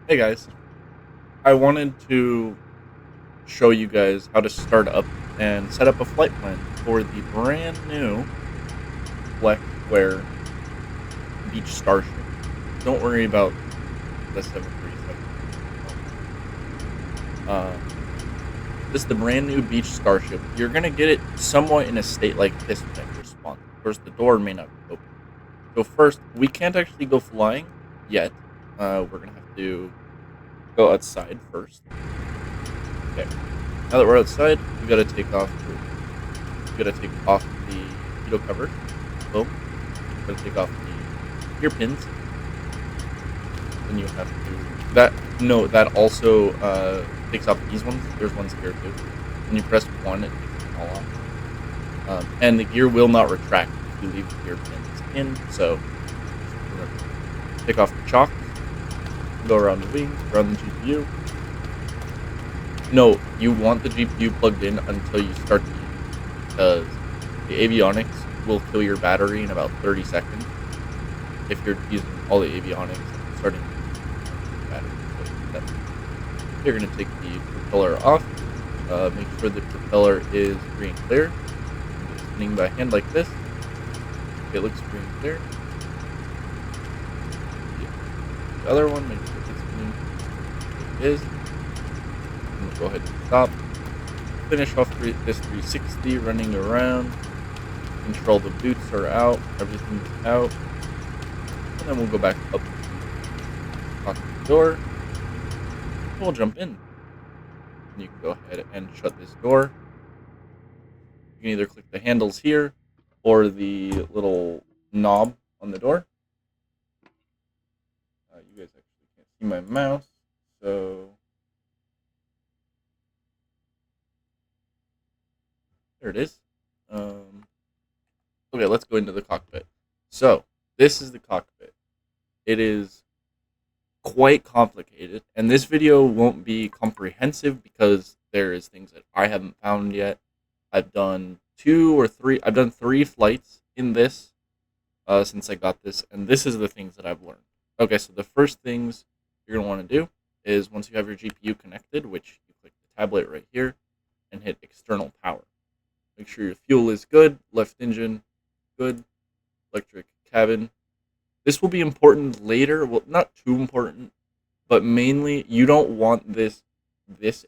Hey guys, I wanted to show you guys how to start up and set up a flight plan for the brand new Flexware Beach Starship. Don't worry about the 737 at the moment. This is the brand new Beach Starship. You're gonna get it somewhat in a state like this when it first spawns. Of course, the door may not be open. So first, we can't actually go flying yet. We're gonna have to go outside first. Okay. Now that we're outside, we gotta take off. We gotta take off the mosquito cover. Boom. Gotta take off the ear pins. Then you have to that also takes off these ones. There's ones here too. When you press one, it takes them all off. And the gear will not retract if you leave the gear pins in. So remember, take off the chocks. Go around the wings, around the GPU. No, you want the GPU plugged in until you start to use it, because the avionics will kill your battery in about 30 seconds if you're using all the avionics and starting to use the battery. So you're going to take the propeller off, make sure the propeller is free and clear. Just spinning by hand like this. Okay, it looks free and clear. The other one, make sure it's spinning like it is. Go ahead and stop. Finish off this 360 running around. Control the boots are out. Everything's out. And then we'll go back up. Lock the door. And we'll jump in. And you can go ahead and shut this door. You can either click the handles here or the little knob on the door. You guys actually can't see my mouse, so there it is. Okay, let's go into the cockpit. So, this is the cockpit. It is quite complicated, and this video won't be comprehensive because there is things that I haven't found yet. I've done three flights in this since I got this, and this is the things that I've learned. Okay, so the first things you're going to want to do is once you have your GPU connected, which you click the tablet right here, and hit external power. Make sure your fuel is good, left engine, good, electric cabin. This will be important later. Well, not too important, but mainly you don't want this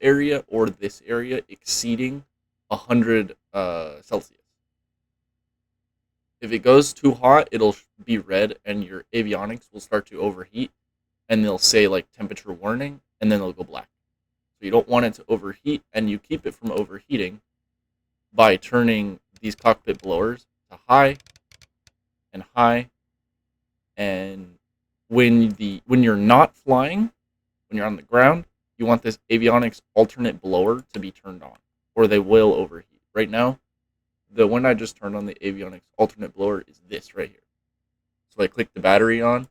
area or this area exceeding 100 Celsius. If it goes too hot, it'll be red and your avionics will start to overheat and they'll say like temperature warning and then they'll go black. So you don't want it to overheat, and you keep it from overheating by turning these cockpit blowers to high and high. And when you're not flying, when you're on the ground, you want this avionics alternate blower to be turned on, or they will overheat. Right now, the one I just turned on, the avionics alternate blower, is this right here. So I click the battery on,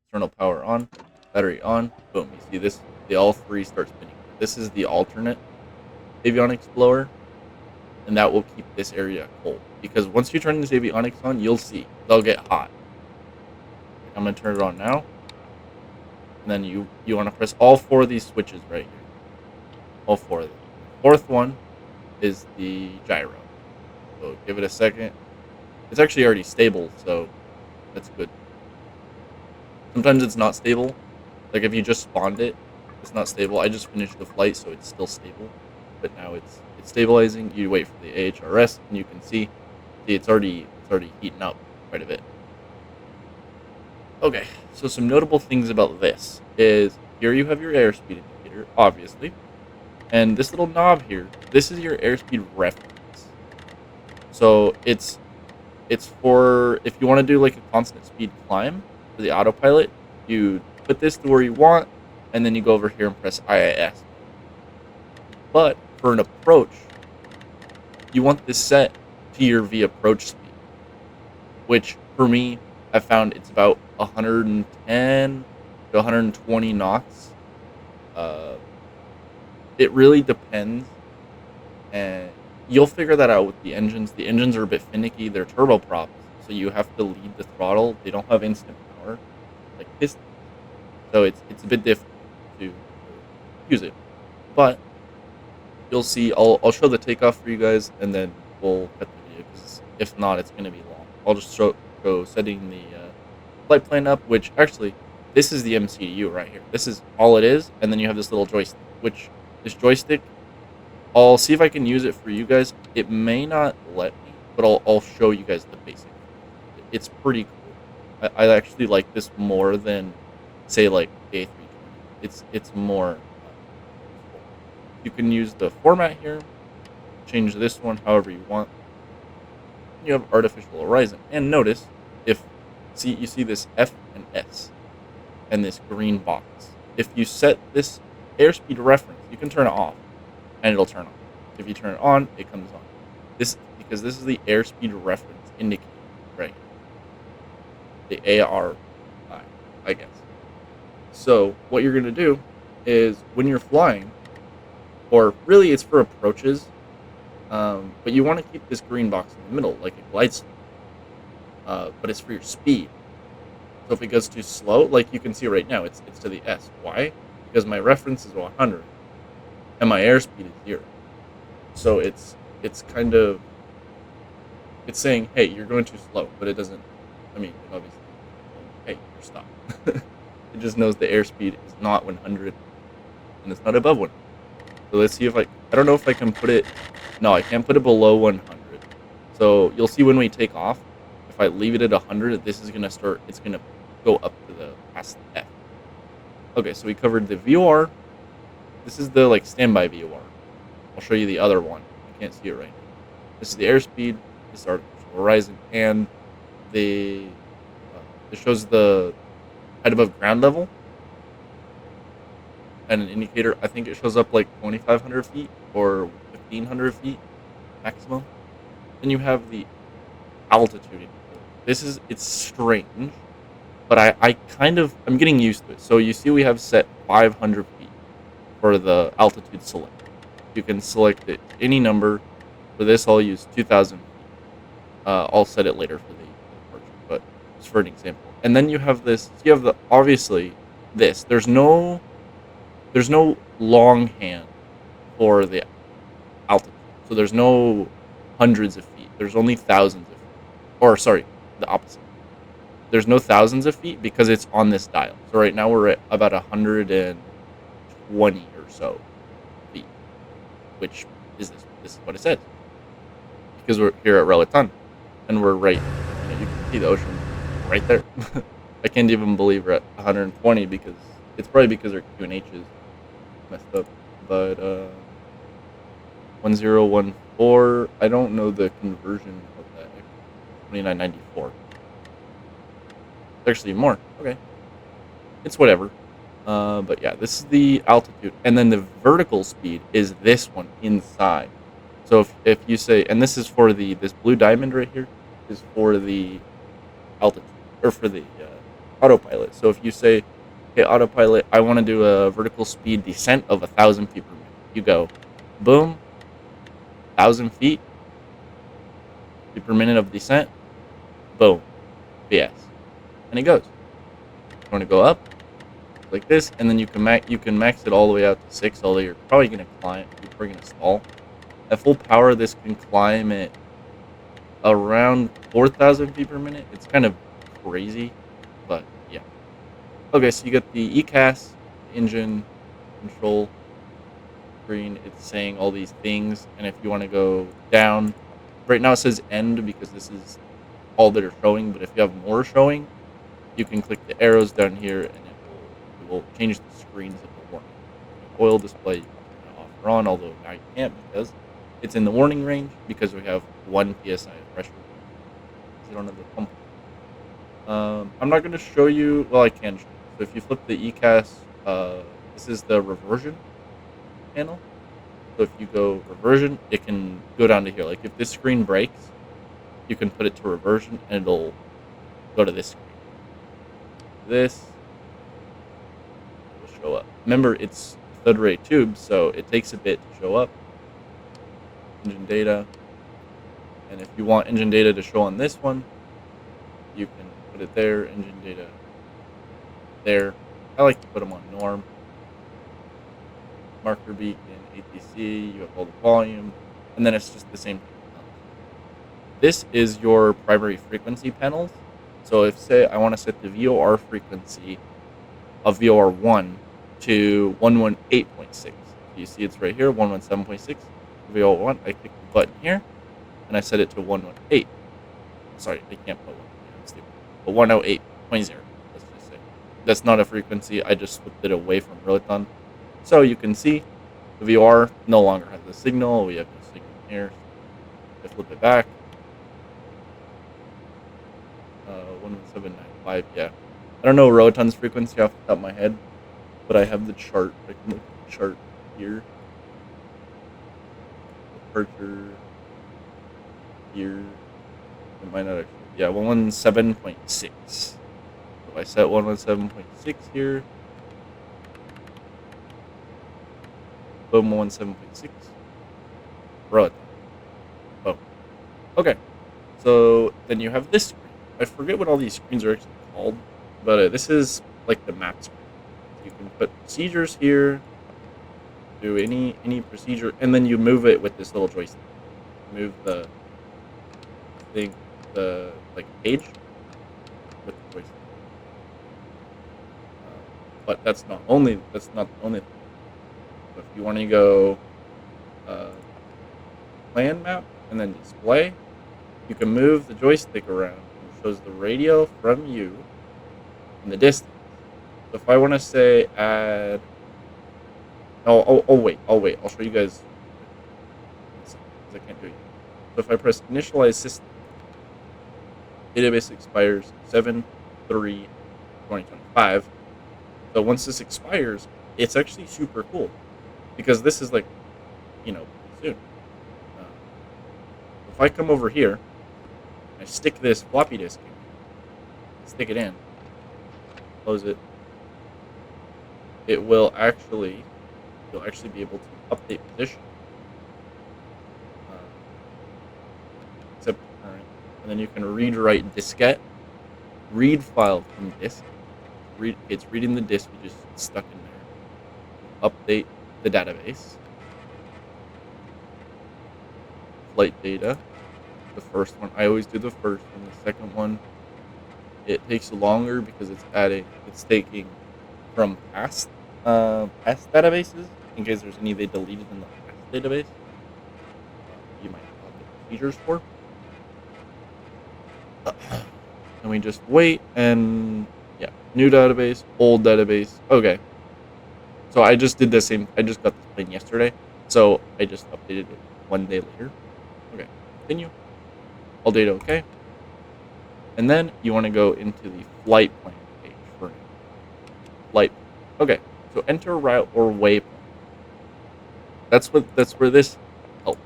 external power on, battery on, boom. You see this? They all three start spinning. This is the alternate avionics blower, and that will keep this area cold. Because once you turn this avionics on, you'll see they'll get hot. I'm gonna turn it on now, and then you want to press all four of these switches right here. All four of them. The fourth one is the gyro. So give it a second. It's actually already stable, so that's good. Sometimes it's not stable. Like if you just spawned it, it's not stable. I just finished the flight, so it's still stable. But now it's stabilizing. You wait for the AHRS, and you can see it's already heating up quite a bit. Okay, so some notable things about this is here you have your airspeed indicator, obviously, and this little knob here. This is your airspeed reference. So it's for if you want to do like a constant speed climb for the autopilot, you put this to where you want, and then you go over here and press IIS. But for an approach, you want this set to your V approach speed, which for me, I found it's about 110 to 120 knots. It really depends, and you'll figure that out with the engines. The engines are a bit finicky. They're turboprops, so you have to lead the throttle. They don't have instant power like this, so it's a bit difficult use it. But you'll see, I'll show the takeoff for you guys, and then we'll cut the video, because if not, it's going to be long. I'll just show setting the flight plan up, which actually, this is the MCU right here. This is all it is, and then you have this little joystick, which this joystick, I'll see if I can use it for you guys. It may not let me, but I'll show you guys the basic. It's pretty cool. I actually like this more than, say, like the A320. It's more useful. You can use the format here, change this one however you want. You have artificial horizon, and notice if you see this F and S and this green box. If you set this airspeed reference, you can turn it off, and it'll turn on. If you turn it on, it comes on. Because this is the airspeed reference indicator, right? The ARI, I guess. So what you're gonna do is when you're flying, or really it's for approaches, but you want to keep this green box in the middle like a glide slope. But it's for your speed. So if it goes too slow, like you can see right now, it's to the S. Why? Because my reference is 100, and my airspeed is 0. So it's kind of, it's saying, hey, you're going too slow, but it doesn't. I mean, it obviously, hey, you're stopped. It just knows the airspeed is not 100, and it's not above 100. So let's see if I don't know if I can put it. No, I can't put it below 100. So you'll see when we take off, if I leave it at 100, this is gonna start. It's gonna go up to the past the F. Okay, so we covered the VOR. This is the standby VOR. I'll show you the other one. You can't see it right now. This is the airspeed. This is artificial horizon, and it shows the height above ground level, and an indicator. I think it shows up like 2,500 feet or 1,500 feet maximum. Then you have the altitude indicator. It's strange, but I'm getting used to it. So you see we have set 500 feet for the altitude select. You can select it any number. For this, I'll use 2,000 feet. I'll set it later for the departure, but just for an example. And then you have this. You have obviously this. There's no longhand for the altitude. So there's no hundreds of feet. There's only thousands of feet. Or sorry, the opposite. There's no thousands of feet because it's on this dial. So right now we're at about 120 or so feet, which is this. This is what it says. Because we're here at Relaton, and we're right. You can see the ocean right there. I can't even believe we're at 120 because it's probably because our QNH is messed up. But 1014. I don't know the conversion of that. 2994. Actually more. Okay. It's whatever. But yeah, this is the altitude. And then the vertical speed is this one inside. So if you say, and this is for this blue diamond right here, is for the altitude, or for the autopilot. So if you say, okay, autopilot, I want to do a vertical speed descent of 1,000 feet per minute. You go, boom, 1,000 feet per minute of descent, boom, VS. And it goes. You want to go up like this, and then you can max it all the way out to 6. Although you're probably gonna climb, you're probably gonna stall. At full power, this can climb at around 4,000 feet per minute. It's kind of crazy, but yeah. Okay, so you got the ECAS engine control screen. It's saying all these things, and if you want to go down, right now it says end because this is all that are showing. But if you have more showing, you can click the arrows down here, and it will change the screens of the warning. Oil display, you can turn it off or on, although now you can't because it's in the warning range because we have 1 psi of pressure. You don't have the pump. I'm not going to show you. Well, I can show you. So if you flip the ECAS, this is the reversion panel. So if you go reversion, it can go down to here. Like if this screen breaks, you can put it to reversion, and it'll go to this screen. This will show up. Remember, it's third array tube, so it takes a bit to show up. Engine data, and if you want engine data to show on this one, you can put it there. Engine data there. I like to put them on norm. marker beacon, ATC, you have all the volume, and then it's just the same thing. This is your primary frequency panels. So if, say, I want to set the VOR frequency of VOR1 to 118.6. You see it's right here, 117.6. VOR1, I click the button here, and I set it to 118. Sorry, I can't put 1. I'm stupid. But 108.0, let's just say. That's not a frequency, I just flipped it away from Roton. So you can see the VOR no longer has the signal. We have no signal here. I flip it back. 11795, yeah. I don't know Roton's frequency off the top of my head, but I have the chart. I can look at the chart here. Departure here. It might not actually. Yeah, 117.6. So I set 117.6 here. Boom, 117.6. Roton. Boom. Okay. So then you have this screen. I forget what all these screens are actually called, but this is like the map screen. So you can put procedures here, do any procedure, and then you move it with this little joystick. Move the thing, the like page with the joystick. But that's not the only thing. So if you want to go plan map and then display, you can move the joystick around. Shows the radio from you in the distance. So if I want to say add, oh wait, I'll show you guys. Because I can't do it. So if I press initialize system, database expires 7/3/2025. So once this expires, it's actually super cool because this is like, soon. If I come over here. I stick this floppy disk in, stick it in, close it. You'll actually be able to update position. Except current. And then you can read write diskette, read file from disk. It's reading the disk we just stuck in there. Update the database. Flight data. The first one, I always do the first one. The second one, it takes longer because it's taking from past databases in case there's any they deleted in the past database. You might have the procedures for. And we just wait, and yeah, new database, old database. Okay. So I just did the same. I just got this plane yesterday, so I just updated it 1 day later. Okay, continue. All data okay. And then you want to go into the flight plan page for flight. Okay, so enter route or waypoint. That's where this helps.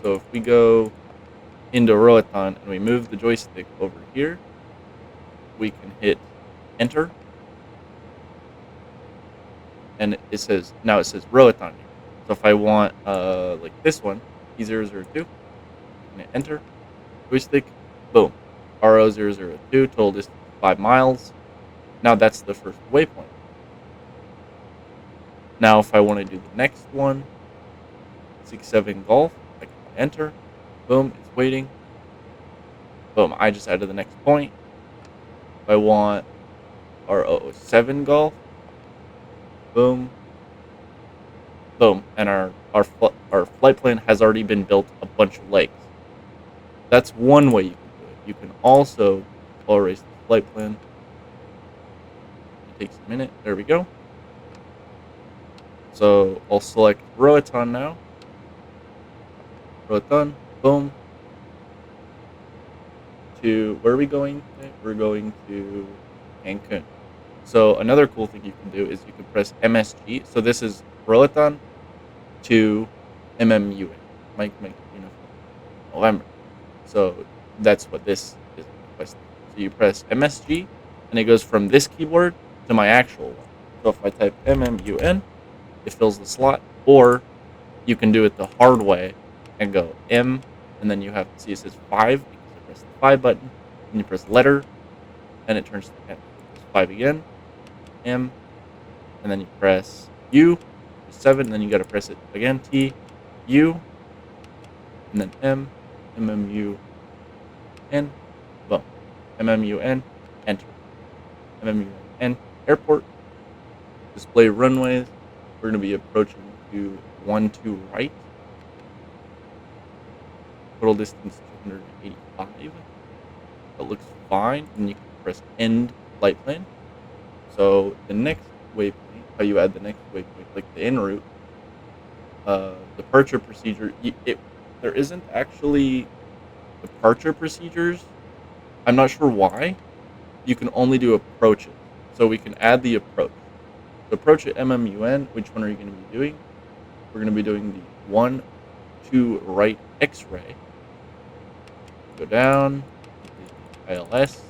So if we go into Roatan and we move the joystick over here, we can hit enter. And it says Roatan here. So if I want like this one, E002, enter, joystick, boom, RO002, total distance 5 miles. Now that's the first waypoint. Now if I want to do the next one, 67 Golf, I can enter, boom, it's waiting, boom, I just added the next point. If I want RO7 Golf, boom, boom, and our flight plan has already been built a bunch of legs. That's one way you can do it. You can also erase the flight plan. It takes a minute. There we go. So I'll select Roatan now. Roatan, boom. To where are we going today? We're going to Cancun. So another cool thing you can do is you can press MSG. So this is Roatan to MMUN, Mike Uniform November. So that's what this is requesting. So you press MSG, and it goes from this keyboard to my actual one. So if I type MMUN, it fills the slot. Or you can do it the hard way and go M, and then you have to see it says 5, because you press the 5 button, and you press letter, and it turns to M. 5 again, M, and then you press U, 7, and then you got to press it again, T, U, and then M, MMU, N, boom, MMUN, enter, MMUN, airport, display runways. We're going to be approaching to 12 right, total distance 285. That looks fine, and you can press end flight plan. So the next waypoint, how you add the next waypoint, like the en route, departure procedure. There isn't actually departure procedures. I'm not sure why. You can only do approaches. So we can add the approach. The approach at MMUN, which one are you going to be doing? We're going to be doing the 1, 2 right X-ray. Go down, the ILS,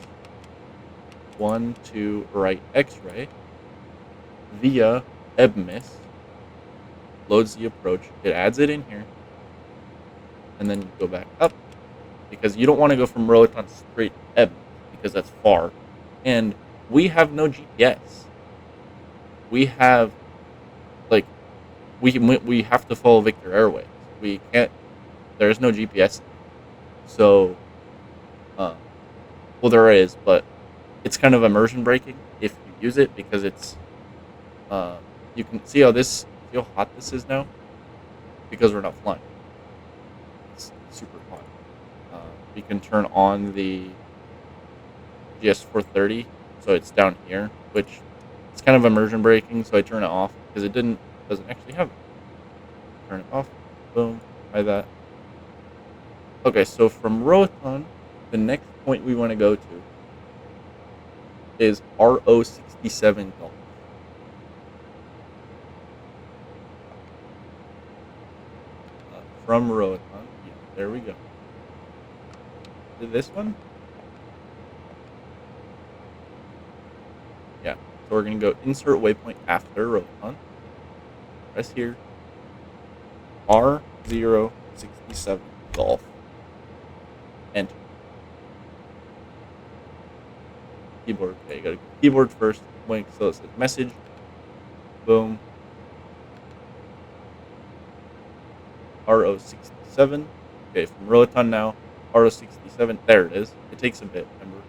1, 2 right X-ray via EBMIS. Loads the approach. It adds it in here. And then you go back up because you don't want to go from Roatan straight EBMIS because that's far. And we have no GPS. We have, like, we have to follow Victor Airways. We can't, there's no GPS. So, well, there is, but it's kind of immersion breaking if you use it because it's, you can see see how hot this is now? Because we're not flying. It's super hot. We can turn on the GS430, so it's down here, which it's kind of immersion breaking, so I turn it off because it doesn't actually have it. Turn it off. Boom. Try that. Okay, so from Roatan, the next point we want to go to is RO67 Golf. From Roatan, yeah, there we go. This one? Yeah, so we're going to go insert waypoint after Roatan. Press here. R067 Golf. Enter. Keyboard. Okay, you gotta go keyboard first. Wait, so it says message. Boom. RO67. Okay, from Roatan now. RO67. There it is. It takes a bit, remember.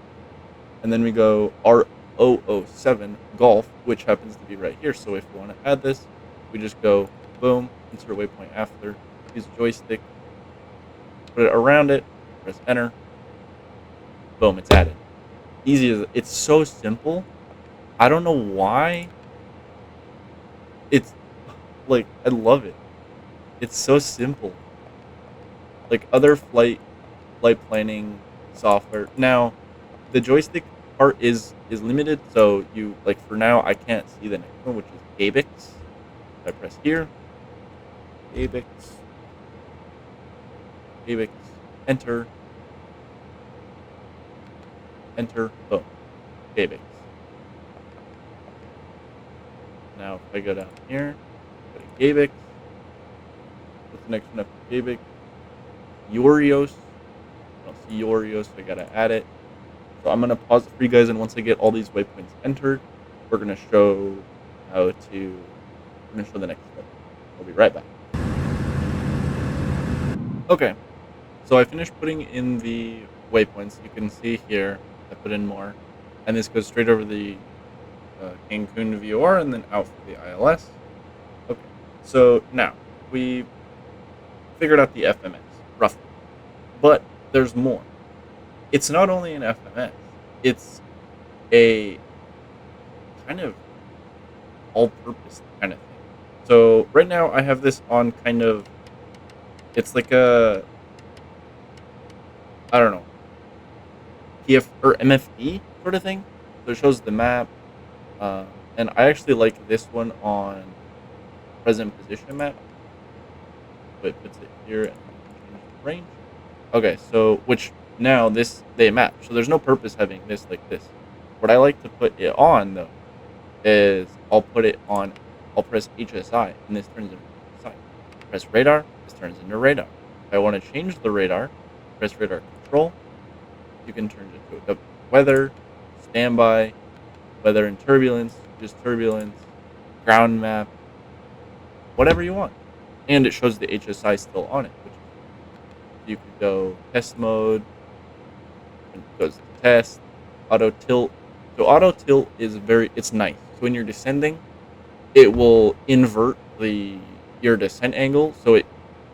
And then we go R007 Golf, which happens to be right here. So if we want to add this, we just go boom, insert waypoint after, use joystick, put it around it, press enter. Boom, it's added. Easy as it's so simple. I don't know why. It's like I love it. It's so simple. Like other flight planning software. Now, the joystick part is limited, so you like for now I can't see the next one, which is Gabix. I press here. Gabix. Enter. Enter. Boom. Gabix. Now if I go down here, go to Gabix. What's the next one after Gabix? Yorios. I don't see Yorios, so I gotta add it. So I'm gonna pause it for you guys, and once I get all these waypoints entered, we're gonna show we're gonna show the next step. I'll be right back. Okay, so I finished putting in the waypoints. You can see here I put in more, and this goes straight over the Cancun VOR and then out for the ILS. Okay, so now we figured out the FMS roughly, but there's more. It's not only an FMS; it's a kind of all-purpose kind of thing. So right now I have this on kind of. It's like a, I don't know, PF or MFD sort of thing. So it shows the map, and I actually like this one on present position map. So it puts it here and you can change the range. Okay, so which now they map. So there's no purpose having this like this. What I like to put it on though is I'll press HSI and this turns into HSI. Press radar, this turns into radar. If I want to change the radar, press radar control. You can turn it to weather, standby, weather and turbulence, just turbulence, ground map, whatever you want. And it shows the HSI still on it, which you could go test mode, and it goes to test, auto tilt. So auto tilt is it's nice. So when you're descending, it will invert your descent angle, so it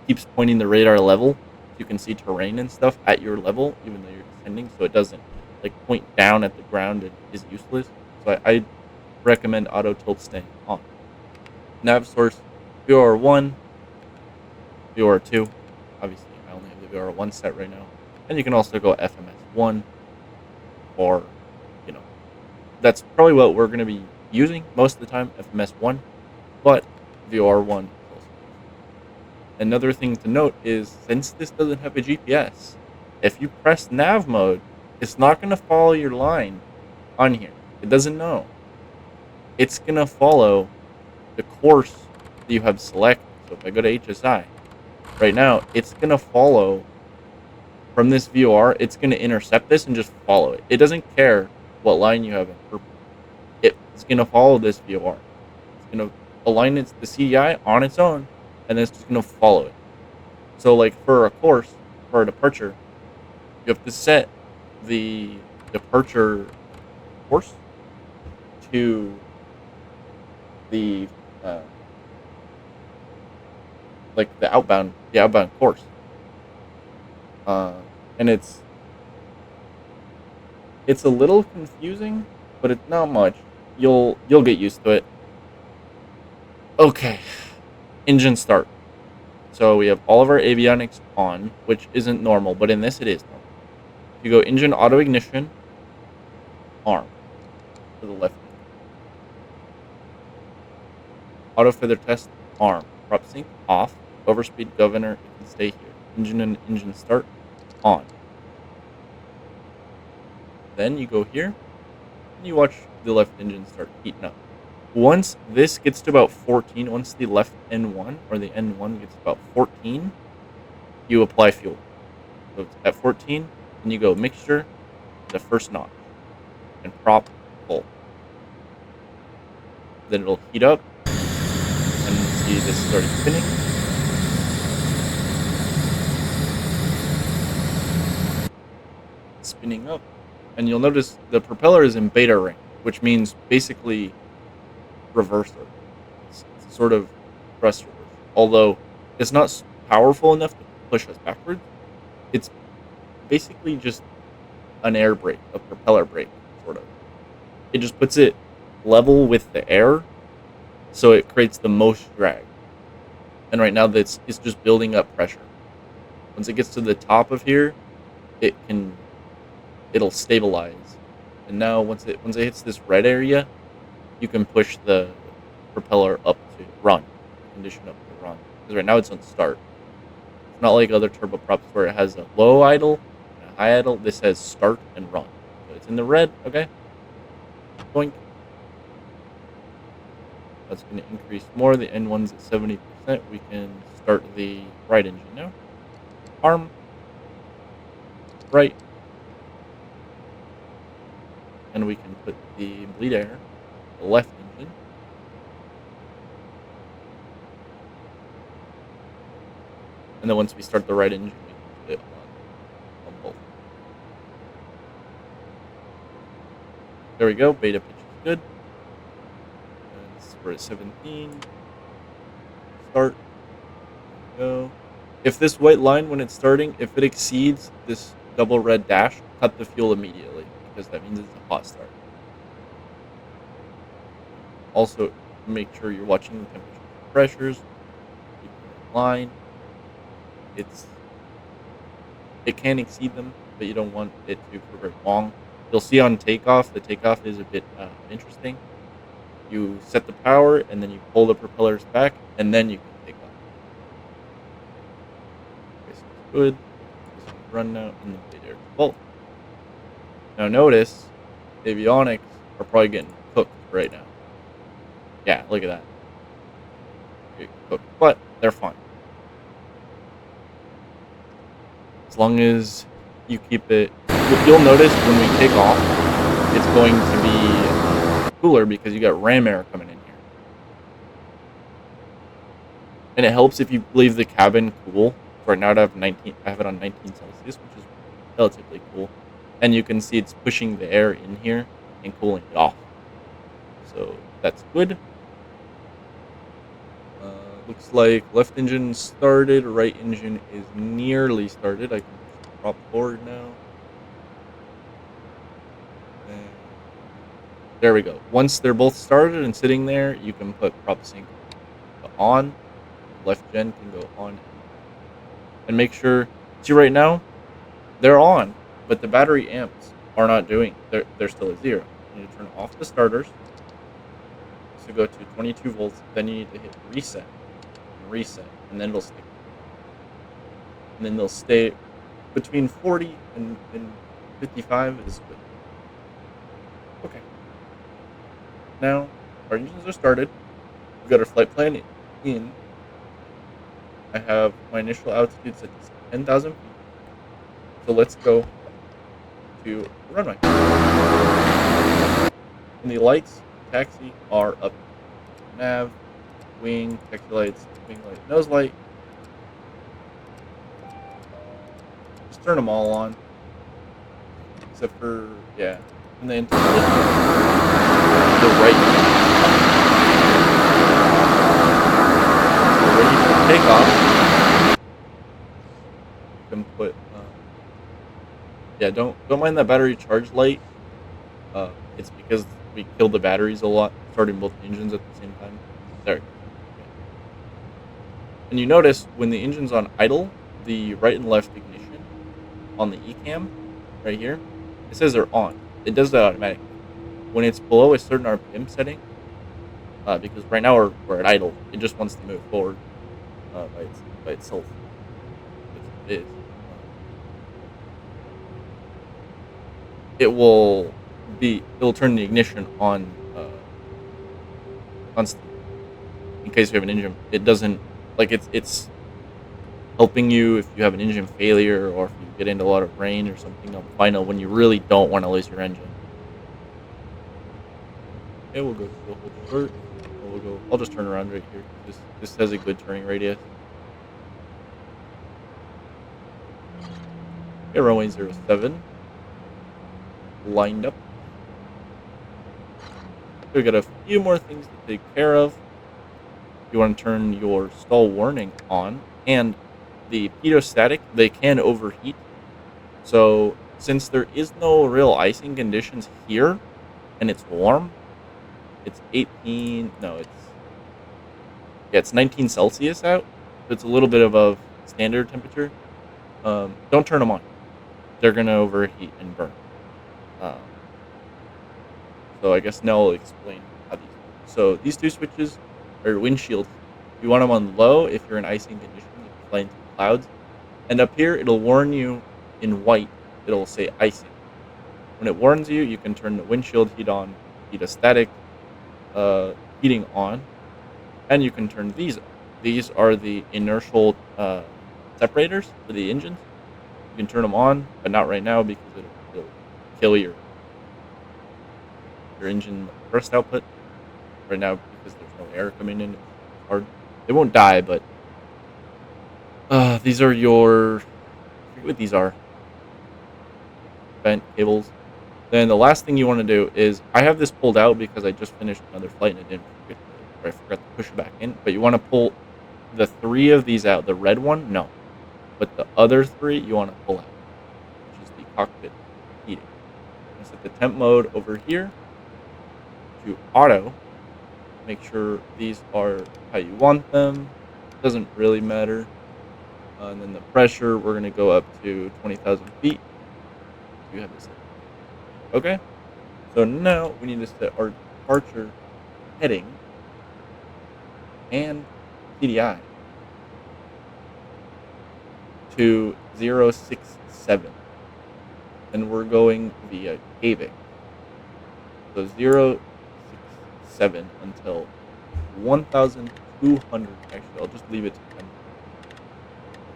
keeps pointing the radar level. So you can see terrain and stuff at your level, even though you're descending, so it doesn't like point down at the ground and is useless. So I recommend auto tilt staying on. Nav source, VOR1, VOR2. Obviously, I only have the VOR1 set right now. And you can also go FMS1, or, that's probably what we're going to be using most of the time, FMS1, but VOR1 is also used. Another thing to note is, since this doesn't have a GPS, if you press nav mode, it's not going to follow your line on here. It doesn't know. It's going to follow the course that you have selected. So if I go to HSI, right now, it's going to follow from this VOR. It's going to intercept this and just follow it. It doesn't care what line you have in purple. It's going to follow this VOR. It's going to align the CDI on its own, and then it's just going to follow it. So like for a departure, you have to set the departure course to the the outbound course, and it's a little confusing, but it's not much. You'll get used to it. Okay, engine start. So we have all of our avionics on, which isn't normal, but in this it is normal. You go engine auto ignition, arm to the left. Auto feather test, arm. Prop sync, off. Overspeed governor, it can stay here. Engine and engine start, on. Then you go here, and you watch the left engine start heating up. Once this gets to about 14, once the left N1 or the N1 gets about 14, you apply fuel. So it's at 14, and you go mixture, the first notch, and prop full. Then it'll heat up, and you see this starting spinning. Spinning up, and you'll notice the propeller is in beta ring, which means basically reverser. It's a sort of thrust reverser. Although it's not powerful enough to push us backwards, it's basically just an air brake, a propeller brake, sort of. It just puts it level with the air, so it creates the most drag. And right now, it's just building up pressure. Once it gets to the top of here, it'll stabilize. And now once it hits this red area, you can push the propeller up to run, condition up to run. Because right now it's on start. It's not like other turboprops where it has a low idle and a high idle. This has start and run. So it's in the red, okay? Boink. That's going to increase more. The N1's at 70%. We can start the right engine now. Arm. Right. And we can put the bleed air, the left engine. And then once we start the right engine, we can put it on both. There we go, beta pitch is good. And we're at 17. Start. There we go. If this white line, when it's starting, if it exceeds this double red dash, cut the fuel immediately, because that means it's a hot start. Also, make sure you're watching the temperature and pressures. Keep it in line. It can exceed them, but you don't want it to for very long. You'll see on takeoff, the takeoff is a bit interesting. You set the power, and then you pull the propellers back, and then you can take off. Okay, so it's good. This one's run now, and then the air both. Now notice, avionics are probably getting cooked right now. Yeah, look at that. Getting cooked, but they're fine. As long as you keep it, you'll notice when we take off, it's going to be cooler because you got ram air coming in here. And it helps if you leave the cabin cool. Right now I have it on 19 Celsius, which is relatively cool. And you can see it's pushing the air in here and cooling it off. So that's good. Looks like left engine started, right engine is nearly started. I can prop forward now. And there we go. Once they're both started and sitting there, you can put prop sync on. Left gen can go on and off. And make sure, see right now, they're on, but the battery amps are not doing. They're still at 0. You need to turn off the starters. So go to 22 volts. Then you need to hit reset and reset, and then it'll stay. And then they'll stay between 40 and 55 is good. Okay. Now our engines are started. We've got our flight plan in. I have my initial altitude set to 10,000 feet. So let's go to the runway. And the lights, taxi, are up. Nav, wing, taxi lights, wing light, nose light. Just turn them all on. Except for, yeah. And then the right. So we're ready for takeoff. You can put, yeah, don't mind that battery charge light. It's because we killed the batteries a lot, starting both engines at the same time. There. Okay. And you notice when the engine's on idle, the right and left ignition on the ECAM right here, it says they're on. It does that automatically. When it's below a certain RPM setting, because right now we're at idle, it just wants to move forward by itself. That's what it is. It'll turn the ignition on constantly in case you have an engine. It doesn't, like, it's helping you if you have an engine failure or if you get into a lot of rain or something on the final when you really don't want to lose your engine. Okay, we'll go to the whole divert. I'll just turn around right here. This has a good turning radius. Okay, runway 07 lined up. We got a few more things to take care of. You want to turn your stall warning on, and the pitot-static, they can overheat. So since there is no real icing conditions here, and it's warm, it's 19 Celsius out. So it's a little bit above standard temperature. Don't turn them on. They're gonna overheat and burn. So I guess now I'll explain how these work. So these two switches are windshield. You want them on low if you're in icing conditions, if you fly into the clouds. And up here, it'll warn you in white. It'll say icing. When it warns you, you can turn the windshield heat on, pitot-static heating on, and you can turn these on. These are the inertial separators for the engines. You can turn them on, but not right now because it'll kill your engine thrust output. Right now, because there's no air coming in, it's hard. They won't die, but these are your, I forget what these are. Vent cables. Then the last thing you want to do is, I have this pulled out because I just finished another flight and I forgot to push it back in. But you want to pull the 3 of these out. The red one, no. But the other 3 you want to pull out, which is the cockpit heating. I set the temp mode over here to auto. Make sure these are how you want them. Doesn't really matter. And then the pressure, we're going to go up to 20,000 feet. You have this. Okay. So now we need to set our departure heading and PDI to 067. And we're going via Quebec. So 067 until 1,200. Actually, I'll just leave it to 10.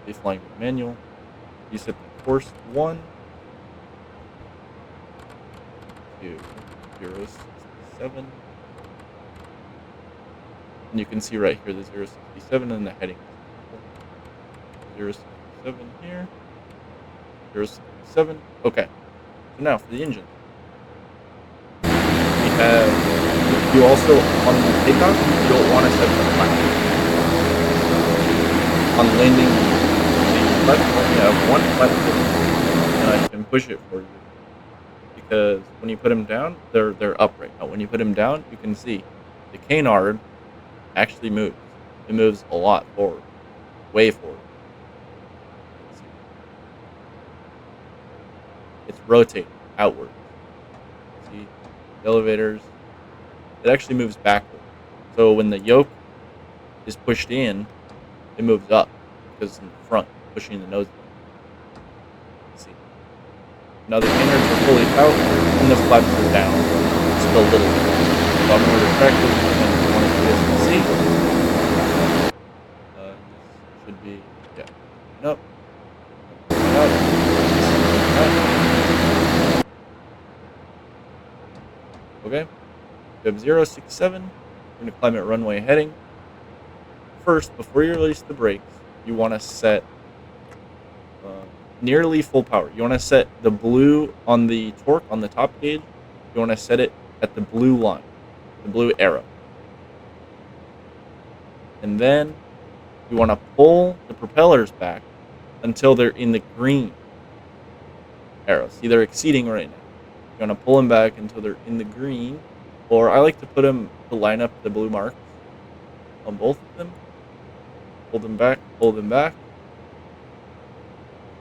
Be flying with manual. You set the course 1 to 067. And you can see right here the 067 and the heading. 067 here. 067. Okay. So now for the engine. We have, you also, on the takeoff, you don't want to set the flat. On landing the left one, you have one flat tip, and I can push it for you. Because when you put them down, they're upright. Now, when you put them down, you can see the canard actually moves. It moves a lot forward, way forward. It's rotating outward. See, the elevators, it actually moves backward. So when the yoke is pushed in, it moves up because it's in the front, pushing the nose down. See. Now the innards are fully out and the flaps are down. Just a little bit. So I'm going to retract this and you want to see this and see. This should be, yeah, up. Okay, we have 067. We're going to climb at runway heading. First, before you release the brakes, you want to set nearly full power. You want to set the blue on the torque on the top gauge. You want to set it at the blue line, the blue arrow. And then you want to pull the propellers back until they're in the green arrow. See, they're exceeding right now. You want to pull them back until they're in the green, or I like to put them to line up the blue marks on both of them. Pull them back, pull them back.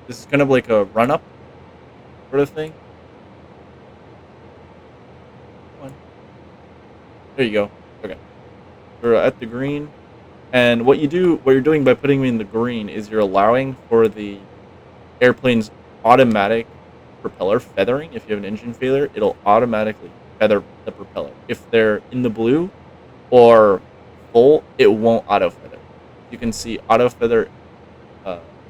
This is kind of like a run-up sort of thing. Come on. There you go. Okay. We're at the green. And what you're doing by putting me in the green is you're allowing for the airplane's automatic propeller feathering. If you have an engine failure, it'll automatically feather the propeller. If they're in the blue or full, it won't auto feather. You can see auto feather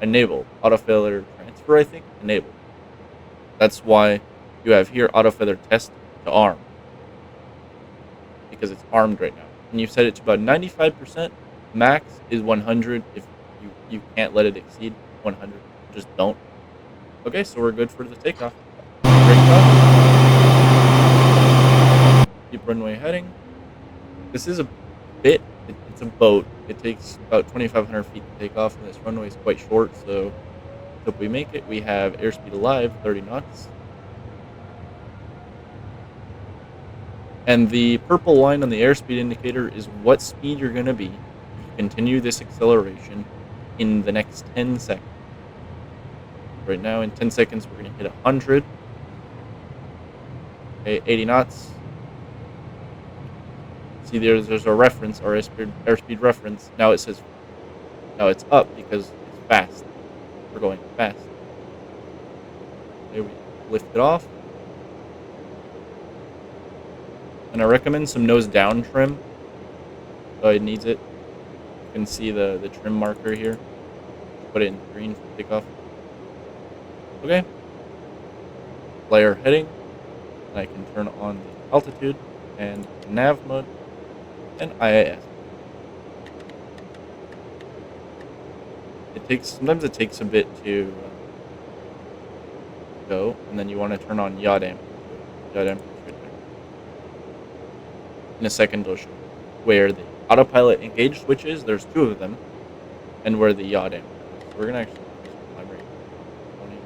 enabled, auto feather transfer, I think, enabled. That's why you have here auto feather test to arm, because it's armed right now. And you set it to about 95%. Max is 100. If you can't let it exceed 100, just don't. Okay, so we're good for the takeoff. Brake off. Keep runway heading. This is a bit, it's a boat. It takes about 2,500 feet to take off, and this runway is quite short, so hope we make it. We have airspeed alive, 30 knots. And the purple line on the airspeed indicator is what speed you're going to be if you continue this acceleration in the next 10 seconds. Right now, in 10 seconds, we're going to hit 100. Okay, 80 knots. See, there's a reference, our airspeed reference. Now it says, now it's up because it's fast. We're going fast. Okay, we lift it off. And I recommend some nose down trim. So it needs it. You can see the trim marker here. Put it in green for takeoff. Okay. Flyer heading. And I can turn on the altitude and nav mode and IIS. Sometimes it takes a bit to go, and then you want to turn on yaw damper. Yaw damper right there. In a second, I'll show you where the autopilot engage switch is. There's two of them, and where the yaw damper is. So we're gonna actually increase our climb rate, 20,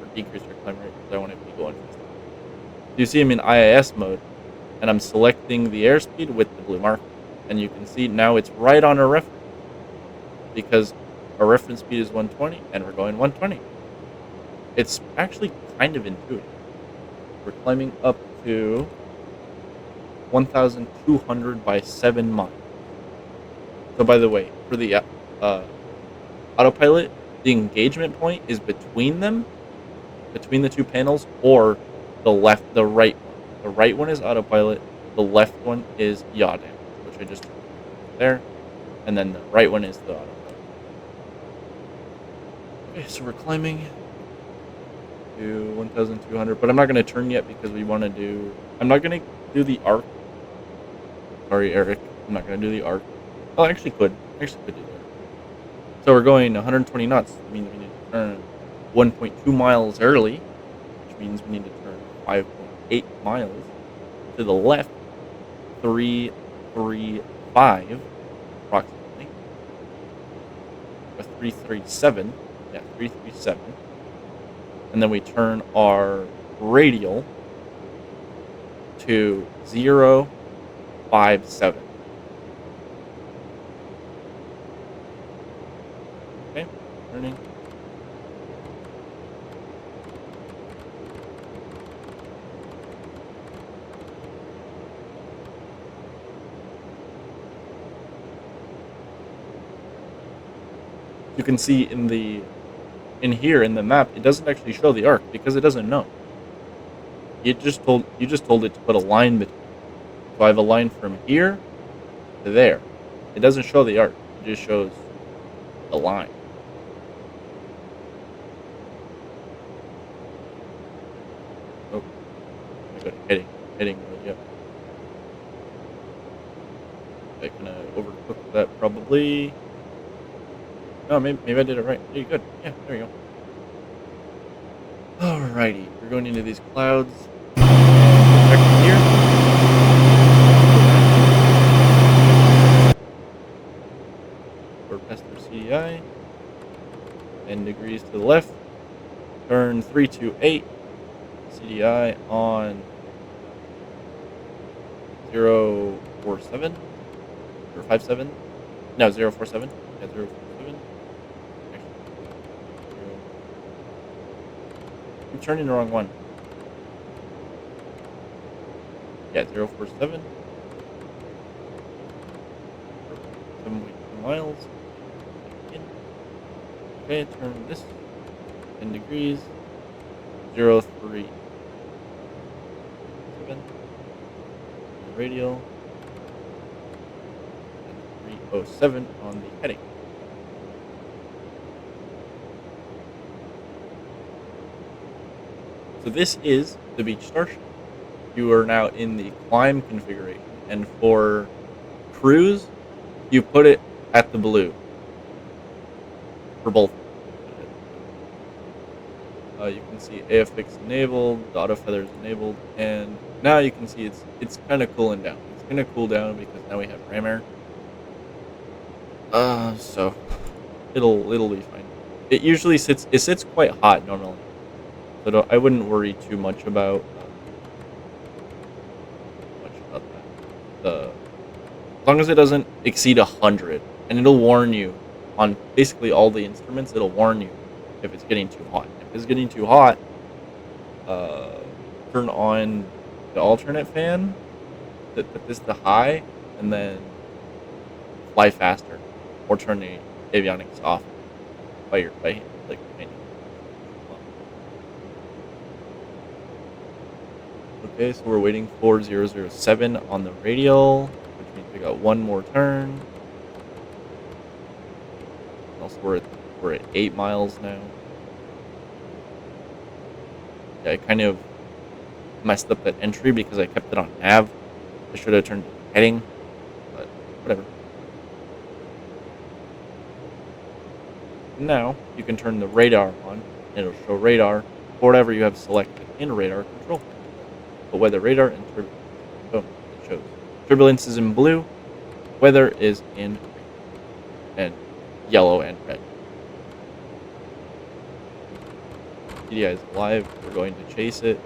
or decrease our climb rate because I want it to be going fast. You see, I'm in IIS mode, and I'm selecting the airspeed with the blue marker, and you can see now it's right on our reference because our reference speed is 120, and we're going 120. It's actually kind of intuitive. We're climbing up to 1,200 by 7 miles. So, by the way, for the autopilot, the engagement point is between them, between the two panels, or the right one. The right one is autopilot. The left one is yaw damper, which I just turned there, and then the right one is the autopilot. Okay, so we're climbing to 1,200, but I'm not going to turn yet because we want to do. I'm not going to do the arc. Sorry, Eric. I'm not going to do the arc. Oh, I actually could. I actually could do that. So we're going 120 knots. That means we need to turn 1.2 miles early, which means we need to turn 5.8 miles to the left, 335 approximately, or 337. Yeah, 337. And then we turn our radial to 057. Okay, turning. You can see in here in the map, it doesn't actually show the arc because it doesn't know. You just told it to put a line between. So I have a line from here to there. It doesn't show the arc. It just shows the line. Oh, I got heading mode. Yep. I kind of overcooked that probably. No, maybe I did it right. Yeah, good. Yeah, there you go. Alrighty, we're going into these clouds. Check here. We're past our CDI. 10 degrees to the left. Turn 328. CDI on 047 or 57. No, 047. Yeah, 047. Actually, I'm turning the wrong one. Yeah, 047. 7.2 miles. In. Okay, turn this 10 degrees. 037. Radial. And 307 on the heading. So this is the Beach Starship. You are now in the climb configuration, and for cruise, you put it at the blue for both. You can see AFX enabled, auto feathers enabled, and now you can see it's kind of cooling down. It's gonna cool down because now we have ram air. So it'll be fine. It usually sits quite hot normally, so I wouldn't worry too much about that. As long as it doesn't exceed 100, and it'll warn you on basically all the instruments. It'll warn you if it's getting too hot. If it's getting too hot, uh, turn on the alternate fan, put this to high, and then fly faster, or turn the avionics off by like hand. Okay, so we're waiting for 007 on the radial, which means we got one more turn. Also, we're at 8 miles now. Yeah, I kind of messed up that entry because I kept it on nav. I should have turned heading, but whatever. Now you can turn the radar on, and it'll show radar for whatever you have selected in radar control. But weather radar and turbulence. Boom, it shows. Turbulence is in blue, weather is in green, and yellow and red. TDI is alive, we're going to chase it.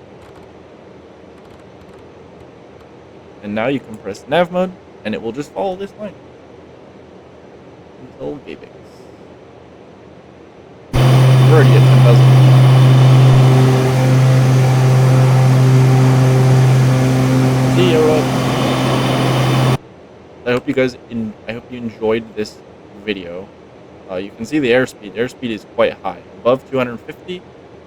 And now you can press nav mode, and it will just follow this line until Gabex. We're already at 10,000. See ya, Rob. I hope you enjoyed this video. You can see the airspeed. Airspeed is quite high. Above 250,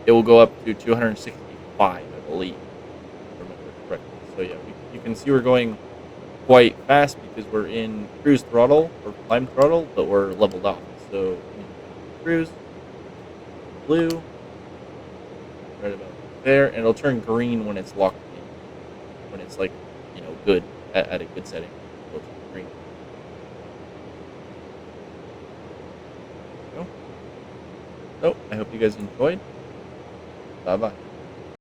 it will go up to 265, I believe, if I remember correctly. So yeah, you can see we're going quite fast because we're in cruise throttle or climb throttle, but we're leveled off. So cruise, blue, right about there, and it'll turn green when it's locked in. When it's like, good at a good setting. green. So I hope you guys enjoyed. Bye bye.